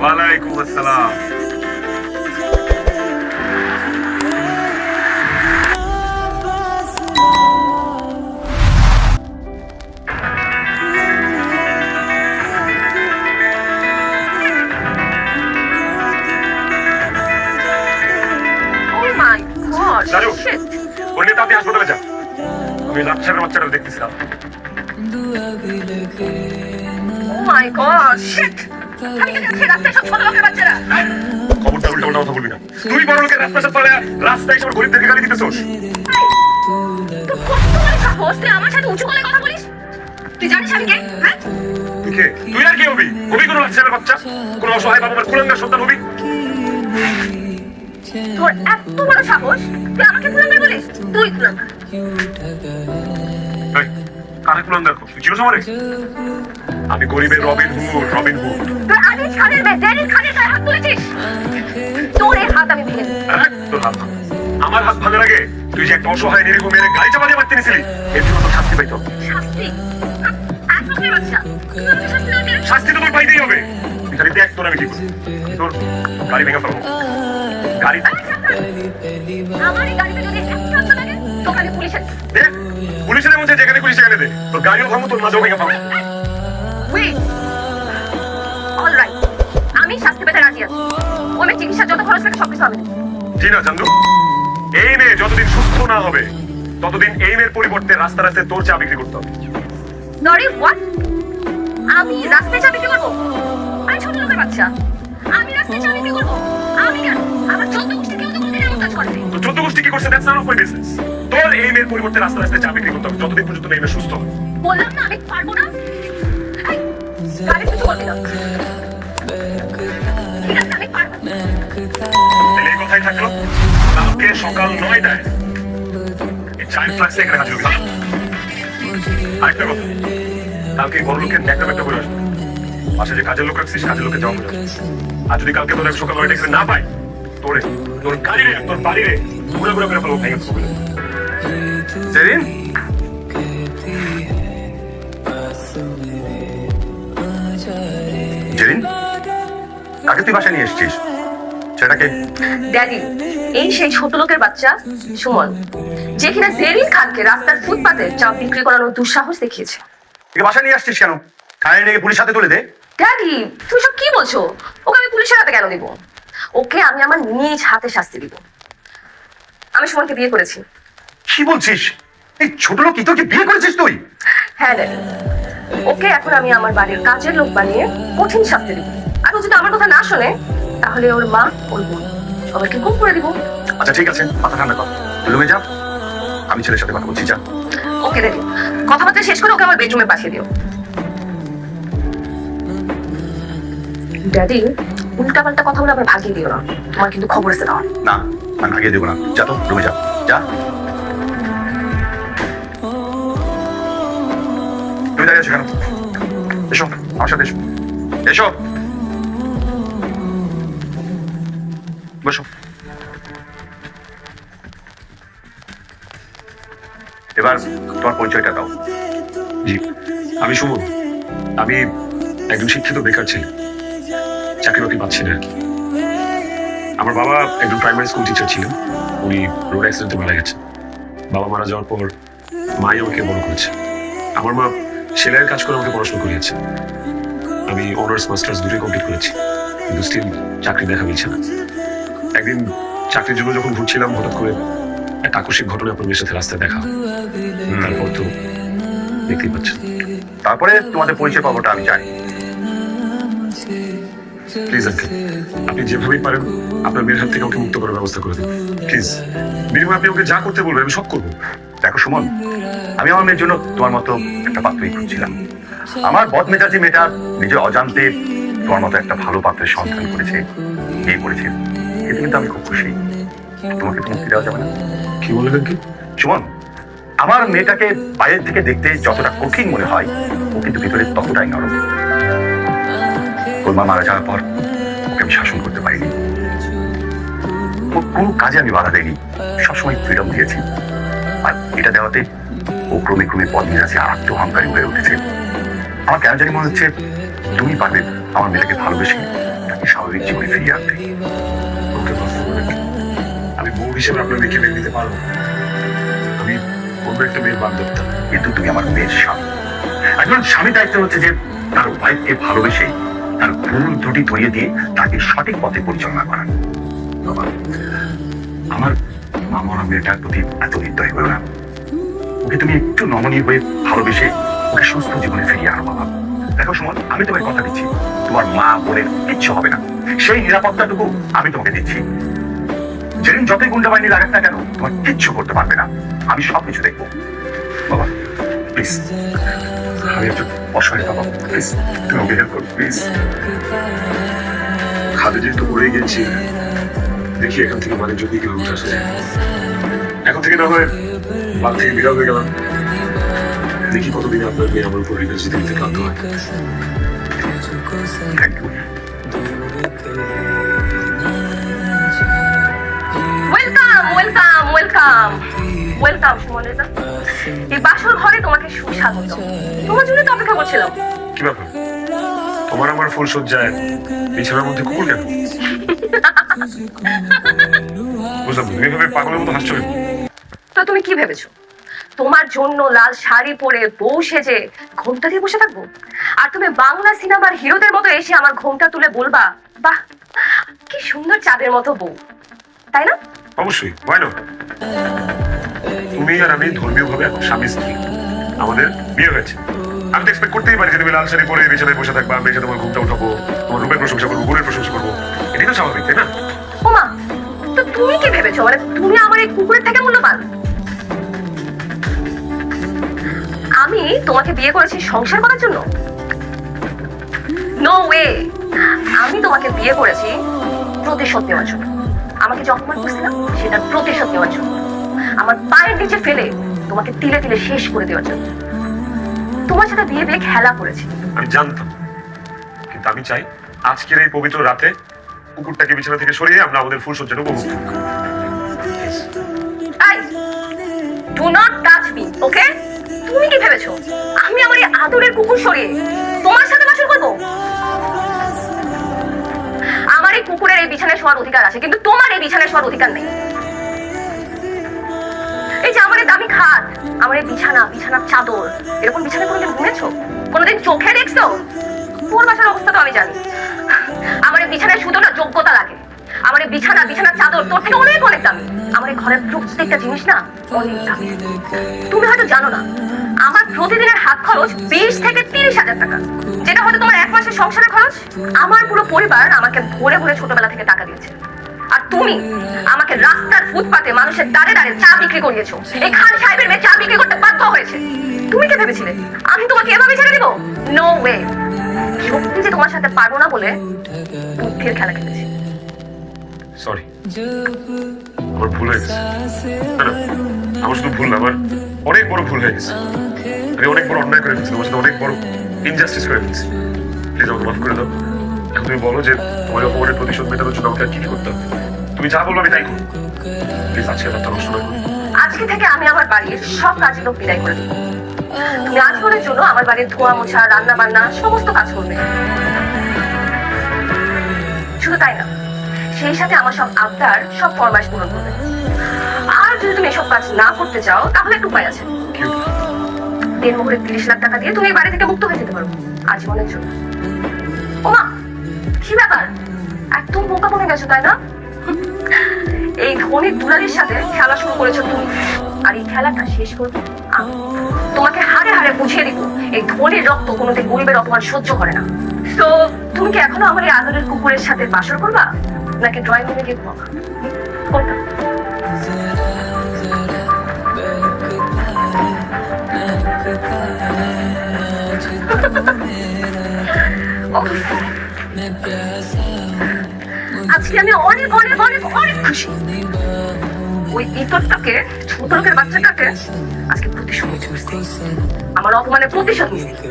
ওয়ালাইকুম আসসালাম। Oh my God, Saru. shit. ওর নিয়ে তাড়াতাড়ি হাসপাতালে যা। আমি লাচ্ছার বাচ্চাটা দেখতেছিলাম। Oh my God, shit. আমি কি দেখছি রাস্তায় সব ছোট লোকের বাচ্চারা? খবরদার উল্টা কথা বলবি না। তুই বড় লোকের রাস্তা পালে রাস্তায় এসে গরিবদেরকে গালি দিতেছোস। তুই কত বড় সাহস, তুই আমার সাথে উঁচু গলায় কথা বলিস? তুই জানিস আমি কে? হ্যাঁ? তুই কে? তুই আর কে হবি? হবি কোনো লাচ্ছার বাচ্চা? কোনো অসহায় বাবা মার কুলাঙ্গার সন্তান হবি? তোর এত বড় সাহস, তুই আমাকে কুলাঙ্গার বলিস? তুই কুলাঙ্গার। এই, কারে কুলাঙ্গার করছিস? তুই চিনোস আমারে? আমি গরিবের রবিন হুড। তুই আজিজ খানের মেয়ে জেরিন খানের গায়ে হাত তুলেছিস? তোর এই হাত আমি ভেঙে দেব। তোর হাত ভাঙ। আমার হাত ভাঙার আগে তুই যে একটা অসহায় নিরীহ মেয়ের গাড়ি চাপা দিয়ে মারতে নিছিলি, এর জন্য তোর শাস্তি পাইতো। শাস্তি? এক লোকের বাচ্চা। তুই আমাকে শাস্তি দেওয়ার জন্য- শাস্তি তো তোর পাইতেই হবে। তুই খালি দেখ তোর আমি কি করি। তোর গাড়ি ভেঙে ফেলবো। গাড়ি আমার এই গাড়িতে যদি একটা অংশ লাগে, তোকে আমি পুলিশে দে, পুলিশের মধ্যে যেখানে পুলিশ সেখানে দে। তোর গাড়িও ভাঙবো, তোর মাঝেও ভেঙে ফেলবো। Wait. All right. আমি শাস্তি পেতে রাজি আছি। ওর চিকিৎসার যত খরচ লাগে সবকিছু আমি দেব। জি না চান্দু, এই মেয়ে যতদিন সুস্থ না হবে ততদিন এই মেয়ের পরিবর্তে রাস্তা রাস্তায় তোর চা বিক্রি করতে হবে। Sorry, what? আমি রাস্তায় চা বিক্রি করবো? আমি ছোট লোকের বাচ্চা। আমি রাস্তায় চা বিক্রি করবো? আমি কেন? আমার 14 গোষ্ঠী কেউ তো কোনোদিন এমন কাজ করেনি। তো 14 গোষ্ঠী কি করছে? That's none of my business. তোর এই মেয়ের পরিবর্তে রাস্তা রাস্তায় চা বিক্রি করতে হবে যতদিন পর্যন্ত এই মেয়ে সুস্থ হবে। বললাম না আমি পারবো না। এই, গাড়ি কিছু বলবি না। ঠিক আছে, আমি পারবো। তাহলে এই কথাই থাকলো, কালকে সকাল 9টায় এই চায়ের ফ্লাক্সে এখানে হাজির হবি। আরেকটা কথা, কালকে এই বড় লোকের একটা করে আসবে। পাশে যে কাজের লোক রাখছিস, কাজের লোকের জবাব দেবে। আর যদি কালকে তোর সকাল 9টায় এখানে না পাই, তোর গাড়ি রে, তোর বাড়ি রে ঘুরে ঘুরে করে ফেলবো, ভেঙে ফেলবো। সেদিন জেরিন, কাকে তুই বাসায় নিয়ে এসেছিস? সেটাকে ড্যাডি, এই সেই ছোট লোকের বাচ্চা সুমন, যে কিনা জেরিন খানকে রাস্তার ফুটপাতে চা বিক্রি করানোর দুঃসাহস দেখিয়েছে। বাসায় নিয়ে আসছিস কেন? থানায় নিয়ে পুলিশ হাতে তুলে দে। ড্যাডি, তুমি সব কি বলছো? ওকে আমি পুলিশের হাতে কেন দিব? ওকে আমি আমার নিজ হাতে শাস্তি দিব। আমি সুমনকে বিয়ে করেছি। কি বলছিস? এই ছোট লোক তোকে বিয়ে করেছিস তুই? হ্যাঁ ড্যাডি, ওকে এখন আমি আমার বাড়ির কাজের লোক বানিয়ে কঠিন শাস্তি দিব। আর ও যদি আমার কথা না শোনে, তাহলে ওর মা, ওর বোন সবাইকে গুম করে দিব। আচ্ছা ঠিক আছে, মাথা ঠান্ডা কর, রুমে যা, আমি ছেলের সাথে কথা বলছি, যা। ওকে ড্যাডি, কথাবার্তা শেষ করে ওকে আমার বেডরুমে পাঠিয়ে দিও। ড্যাডি, উল্টাপাল্টা কথা বলে আবার ভাগিয়ে দিও না, তোমার কিন্তু খবর আছে না। না, আমি ভাগিয়ে দেবো না, যা তো রুমে যা, যা। তুমি দাঁড়িয়ে আছো কেন? এসো আমার সাথে, এসো এসো, বসো। এবার তোমার পরিচয়টা দাও। জি, আমি সুমন। আমি একজন শিক্ষিত বেকার ছেলে, চাকরি বাকরি পাচ্ছি না আর কি। আমার বাবা একজন প্রাইমারি স্কুল টিচার ছিলেন। উনি রোড অ্যাক্সিডেন্টে মারা গেছেন। বাবা মারা যাওয়ার পর মাই আমাকে বড় করেছে। আমার মা সেলাইয়ের কাজ করে আমাকে পড়াশোনা করিয়েছে। আমি অনার্স মাস্টার্স দুটোই কমপ্লিট করেছি, কিন্তু স্টিল চাকরি দেখা মিলছে না। একদিন চাকরির জন্য যখন ঘুরছিলাম, হঠাৎ করে একটা আকস্মিক ঘটনা আপনার মেয়ের সাথে রাস্তায় দেখা। তারপর তো দেখতেই পাচ্ছেন। তারপরে তোমাদের পরিচয় পাবোটা আমি জানি। প্লিজ আঙ্কেল, আপনি যেভাবেই পারেন আপনার মেয়ের হাত থেকে ওকে মুক্ত করার ব্যবস্থা করে দিন প্লিজ। বিনিময়ে আপনি ওকে যা করতে বলবেন আমি সব করবো। দেখো সুমন, আমি আমার মেয়ের জন্য তোমার মতো একটা পাত্রই খুঁজছিলাম। আমার বদমেজাজি মেয়েটা নিজের অজান্তে তোমার মতো একটা ভালো পাত্রের সন্ধান করেছে, বিয়ে করেছে। এতে কিন্তু আমি খুব খুশি। তোমাকে তো মুক্তি দেওয়া যাবে না? কি বললেন কি? সুমন, আমার মেয়েটাকে বাইরের থেকে দেখতে যতটা কঠিন মনে হয়, ও কিন্তু ভিতরে ততটাই নরম। ওর মা মারা যাওয়ার পর ওকে আমি শাসন করতে পারিনি, ওর কোনো কাজে আমি বাধা দেয়নি, সবসময় ফ্রিডম দিয়েছি। আর এটা দেওয়াতে ও ক্রমে ক্রমে পদ্মেজাজি আর আত্মহংকারী হয়ে উঠেছে। আমার কেন জানি মনে হচ্ছে তুমি পারবে আমার মেয়েটাকে ভালোবেসে তাকে আধুনিক জীবনে ফিরিয়ে আনতে। ওকে মাফ করবেন। আমি বউ হিসেবে আপনার মেয়েকে মেনে নিতে পারবো না। আমি অন্য একটা মেয়ের বাদ ধরতাম। কিন্তু তুমি আমার মেয়ের স্বামী। একজন স্বামী দায়িত্ব হচ্ছে যে তার ওয়াইফকে ভালোবেসে তার ভুল ত্রুটি ধরিয়ে দিয়ে তাকে সঠিক পথে পরিচালনা করা। বাবা, আমার মামরা মেয়েটার প্রতি এত হৃদয় হয়েও না। ওকে তুমি একটু নমনীয় হয়ে ভালোবেসে ওকে সুস্থ জীবনে ফিরিয়ে আনো বাবা। দেখো সুমন, আমি তোমাকে কথা দিচ্ছি, তোমার মা বোনের কিচ্ছু হবে না। সেই নিরাপত্তাটুকু আমি তোমাকে দিচ্ছি। যেদিন যতই গুন্ডা বাহিনী লাগাক না কেন, তোমার কিচ্ছু করতে পারবে না। আমি সবকিছু দেখবো বাবা। প্লিজ, আমি একটু অসহায় বাবা, প্লিজ তুমি ওকে হেল্প করো প্লিজ। খাদে যেহেতু পড়ে গেছি, দেখি এখান থেকে মানে যদি কেউ উঠে আসে। এখন থেকে না হয় বাদ থেকে বিড়াল হয়ে গেলাম। দেখি কতদিনে আপনার মেয়ে আমার উপর রিভেঞ্জ দিতে ক্লান্ত হয়। Thank you. Welcome welcome welcome welcome Suman Reza. এই বাসর ঘরে তোমাকে সুস্বাগত। তোমার জন্য তো অপেক্ষা করছিলাম। কি ব্যাপার, তোমার আমার ফুল সজ্জায় বিছানার মধ্যে কুকুর কেন? বুঝলাম, তুমি এভাবে পাগলের মতো হাসছো কেন? তো তুমি কি ভেবেছো তোমার জন্য লাল শাড়ি পরে বউ সেজে ঘোমটা দিয়ে বসে থাকবো? আর তুমি বাংলা সিনেমার হিরোদের মতো এসে আমার ঘোমটা তুলে বলবা, বাহ কি সুন্দর চাঁদের মতো বউ, তাই না? অবশ্যই, why not? তুমি আর আমি ধর্মীয় ভাবে এখন স্বামী স্ত্রী, আমাদের বিয়ে হয়েছে। আমি তো এক্সপেক্ট করতেই পারি যে তুমি লাল শাড়ি পরে বিছানায় বসে থাকবা, আমি এসে তোমার ঘুমটা উঠাবো, তোমার রূপের প্রশংসা করবো, গুণের প্রশংসা করবো। এটাই তো স্বাভাবিক, তাই না? ওমা, তো তুমি কি ভেবেছো মানে তুমি আমার এই কুকুরের থেকে মূল্যবান? আমি তোমাকে বিয়ে করেছি সংসার করার জন্য? No way. আমি তোমাকে বিয়ে করেছি প্রতিশোধ নেওয়ার জন্য। আমাকে যে অপমান করছিলাম সেটার প্রতিশোধ নেওয়ার জন্য। আমার পায়ের নিচে ফেলে তোমাকে তিলে তিলে শেষ করে দেওয়ার জন্য। তোমার সাথে বিয়ে বিয়ে খেলা করেছি। আমি জানতাম, কিন্তু আমি চাই আজকের এই পবিত্র রাতে কুকুরটাকে বিছানা থেকে সরিয়ে আমরা আমাদের ফুল সজ্জাটা উপভোগ করি। I do not touch me, okay? তুমি কি ভেবেছো আমি আমার এই আদরের কুকুর সরিয়ে তোমার সাথে বাসর করবো? আমার এই কুকুরের এই বিছানায় শোয়ার অধিকার আছে, কিন্তু তোমার এই বিছানায় শোয়ার অধিকার নেই। এই যে আমার এই দামি খাট, আমার এই বিছানার চাদর, এরকম বিছানায় কোনোদিন ঘুমেছো? কোনোদিন চোখে দেখছো? তোর বাসার অবস্থা তো আমি জানি। আমার এই বিছানায় শুধু না যোগ্যতা লাগে। আমার এই বিছানার চাদর তোর থেকে অনেক অনেক দামি। আমার এই ঘরের প্রত্যেকটা জিনিস না অনেক দামি। তুমি হয়তো জানো না, আমার প্রতিদিনের হাত খরচ 20 থেকে 30,000 টাকা, যেটা হয়তো তোমার এক মাসের সংসারের খরচ। আমার পুরো পরিবার আমাকে ভরে ভরে ছোটবেলা থেকে টাকা দিয়েছে। আর তুমি আমাকে রাস্তার ফুটপাতে মানুষের দাঁড়ে দাঁড়ে চা বিক্রি করিয়েছো। এই খান সাহেবের মেয়ে চা বিক্রি করতে বাধ্য হয়েছে। তুমি কি ভেবেছিলে আমি তোমাকে এভাবে ছেড়ে দিব? No way. সত্যি যে তোমার সাথে পারবো না বলে বুদ্ধির খেলা খেলেছি। সরি, আমার ভুল হয়ে গেছে। না না, আমার শুধু ভুল না, আমার অনেক বড় ভুল হয়ে গেছে। আমি অনেক বড় অন্যায় করে ফেলছি, তোমার সাথে অনেক বড় ইনজাস্টিস করে ফেলছি। প্লিজ আমাকে মাফ করে দাও। এখন তুমি বলো যে তোমার অপমানের প্রতিশোধ মেটানোর জন্য আমাকে আর কি কি করতে হবে? তুমি যা বলবো আমি তাই করবো। প্লিজ আজকে রাতটা নষ্ট না করো। আজকে থেকে আমি আমার বাড়ির সব কাজের লোক বিদায় করে দেবো। তুমি আজকের জন্য আমার বাড়ির ধোয়া মোছা, রান্না বান্না সমস্ত কাজ করবে। শুধু তাই না, সেই সাথে আমার সব আবদার, সব ফরমাইশ পূরণ করবে। আর যদি তুমি এসব কাজ না করতে চাও তাহলে একটু উপায় আছে। দেড়মুখরে 30 লাখ টাকা দিয়ে তুমি এই বাড়ি থেকে মুক্ত হয়ে যেতে পারো আজীবনের জন্য। ওমা, কি ব্যাপার? একদম বোকা বনে গেছো তাই না? এই ধনী দুলালির সাথে খেলা শুরু করেছো তুমি, আর এই খেলাটা শেষ করবো আমি। তোমাকে হাড়ে হাড়ে বুঝিয়ে দিব এই ধনীর রক্ত কোনোদিন গরিবের অপমান সহ্য করে না। তো তুমি কি এখনো আমার এই আদরের কুকুরের সাথে বাসর করবা, নাকি ড্রয়িং রুমে গিয়ে ঘুমাবা? কোনটা? আজকে আমি অনেক অনেক অনেক অনেক খুশি। ওই ইতরটাকে, ছোট লোকের বাচ্চাটাকে আজকে প্রতিশোধ নিতে পারছি। আমার অপমানের প্রতিশোধ নিচ্ছি।